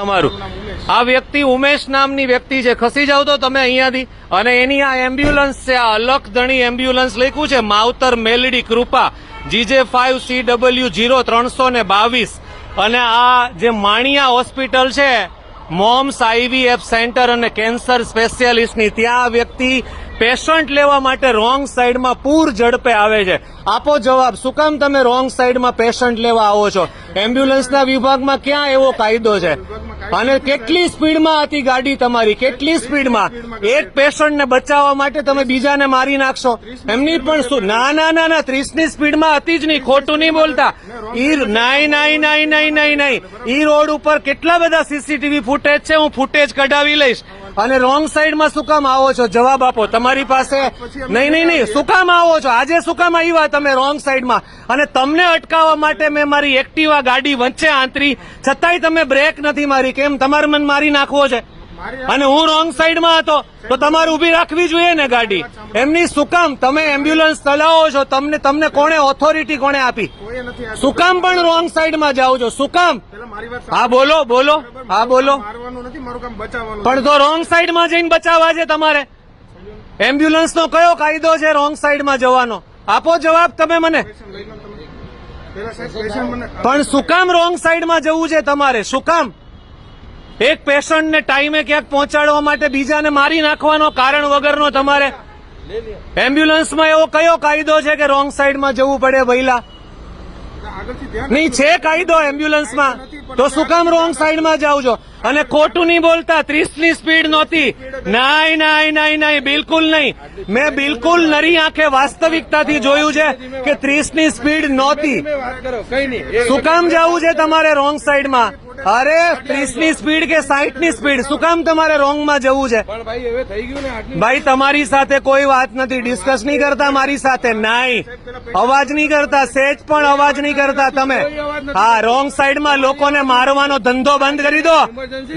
તમારું આ વ્યક્તિ ઉમેશ નામની વ્યક્તિ છે, ખસી જાવ તો તમે અહીંયાથી. અને એની આ એમ્બ્યુલન્સ છે, આ અલખધણી એમ્બ્યુલન્સ લખ્યું છે માવતર મેલડી કૃપા GJ5CW0322. અને આ જે માણિયા હોસ્પિટલ છે મોમ્સ IVF સેન્ટર અને કેન્સર સ્પેશિયાલિસ્ટની, ત્યાં આ વ્યક્તિ પેશન્ટ લેવા માટે રોંગ સાઈડમાં પૂર ઝડપે આવે છે. આપો જવાબ, શું કામ તમે રોંગ સાઈડમાં પેશન્ટ લેવા આવો છો? એમ્બ્યુલન્સના વિભાગમાં ક્યાં એવો કાયદો છે? અને કેટલી સ્પીડમાં હતી ગાડી તમારી, કેટલી સ્પીડમાં? એક પેશન્ટને બચાવવા માટે તમે બીજાને મારી નાખશો એમની પણ શું? ના ના ના ના, 30ની સ્પીડમાં હતી જ નહીં, ખોટું નહીં બોલતા. નહીં. ઈ રોડ ઉપર કેટલા બધા CCTV ફૂટેજ છે, હું ફૂટેજ કઢાવી લઈશ. અને રોંગ સાઈડમાં શું કામ આવો છો? જવાબ આપો. તમારી પાસે નહીં, શું કામ આવો છો? આજે શું કામ આવ્યા તમે રોંગ સાઈડમાં? અને તમને અટકાવવા માટે મેં મારી એક્ટિવા ગાડી વચ્ચે આંતરી, છતાંય તમે બ્રેક નથી મારી. કેમ? તમારે મને મારી નાખવો છે? અને હું રોંગ સાઈડમાં હતો તો તમારે ઉભી રાખવી જોઈએ ને ગાડી. એમની શું કામ તમે એમ્બ્યુલન્સ ચલાવો છો? તમને કોણે ઓથોરિટી કોણે આપી? શું કામ પણ રોંગ સાઈડમાં જાઓ છો? શું કામ? હા બોલો. પણ તો રોંગ સાઈડમાં જઈને બચાવવા છે તમારે. એમ્બ્યુલન્સનો કયો કાયદો છે રોંગ સાઈડમાં જવાનો? આપો જવાબ તમે મને. પણ શું કામ રોંગ સાઈડમાં જવું છે તમારે? શું કામ? એક પેશન્ટને ટાઈમે ક્યાંક પહોંચાડવા માટે બીજાને મારી નાખવાનો કારણ વગરનો તમારે? એમ્બ્યુલન્સમાં એવો કયો કાયદો છે કે રોંગ સાઈડમાં જવું પડે ભઈલા? નહીં છે કાયદો એમ્બ્યુલન્સમાં, તો શું કામ રોંગ સાઈડમાં જાવ છો? અને ખોટું નહીં બોલતા, 30ની સ્પીડ નહોતી. નહીં, બિલકુલ નહીં. મેં બિલકુલ નરી આંખે વાસ્તવિકતાથી જોયું છે કે 30ની સ્પીડ નહોતી. શું કામ જવું છે તમારે રોંગ સાઈડમાં? અરે 30ની સ્પીડ કે 60ની સ્પીડ, શું કામ તમારે રોંગમાં જવું છે? ભાઈ તમારી સાથે કોઈ વાત નથી, ડિસ્કસ નહીં કરતા મારી સાથે. નહીં, અવાજ નહીં કરતા, સેજ પણ અવાજ નહીં કરતા તમે. હા, રોંગ સાઈડમાં લોકોને મારવાનો ધંધો બંધ કરી દો.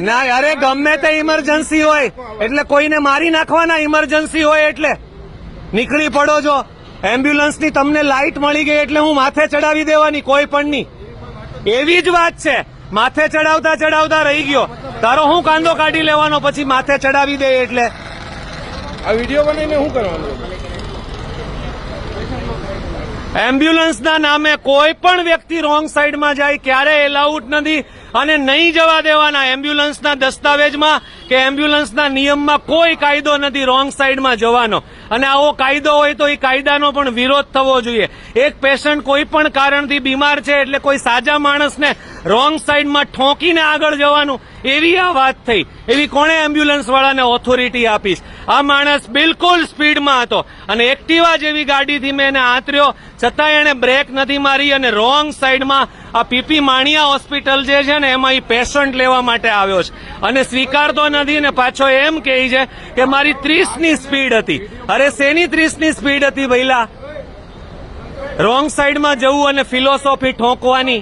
ના, અરે ગમે તે ઇમરજન્સી હોય એટલે કોઈને મારી નાખવાના, ઇમરજન્સી હોય એટલે નીકળી પડો છો. એમ્બ્યુલન્સની તમને લાઇટ મળી ગઈ એટલે હું માથે ચડાવી દેવાની? કોઈ પણ નહીં. એવી જ વાત છે, માથે ચડાવતા રહી ગયો. તારો હું કાંદો કાઢી લેવાનો પછી માથે ચડાવી દે એટલે? આ વિડીયો બનાવીને શું કરવાનું? એમ્બ્યુલન્સના નામે કોઈ પણ વ્યક્તિ રોંગ સાઈડમાં જાય ક્યારેય એલાઉડ નથી અને નહીં જવા દેવાના. એમ્બ્યુલન્સના દસ્તાવેજમાં કે એમ્બ્યુલન્સના નિયમમાં કોઈ કાયદો નથી રોંગ સાઈડમાં જવાનો. અને આવો કાયદો હોય તો એ કાયદાનો પણ વિરોધ થવો જોઈએ. એક પેશન્ટ કોઈ પણ કારણથી બીમાર છે એટલે કોઈ સાજા માણસને રોંગ સાઈડમાં ઠોકીને આગળ જવાનું, એવી આ વાત થઈ. એવી કોણે એમ્બ્યુલન્સ વાળાને ઓથોરિટી આપીશ? આ માણસ બિલકુલ સ્પીડમાં હતો અને એક્ટિવા જેવી ગાડીથી મેં એને આંતર્યો, છતાં એને બ્રેક નથી મારી અને રોંગ સાઈડમાં આ PP માણિયા હોસ્પિટલ જે છે ને એમાં એ પેશન્ટ લેવા માટે આવ્યો છે અને સ્વીકારતો નથી ને પાછો એમ કહે છે કે મારી 30ની સ્પીડ હતી. અરે શેની 30ની સ્પીડ હતી ભઈલા? રોંગ સાઈડમાં જવું અને ફિલોસોફી ઠોકવાની.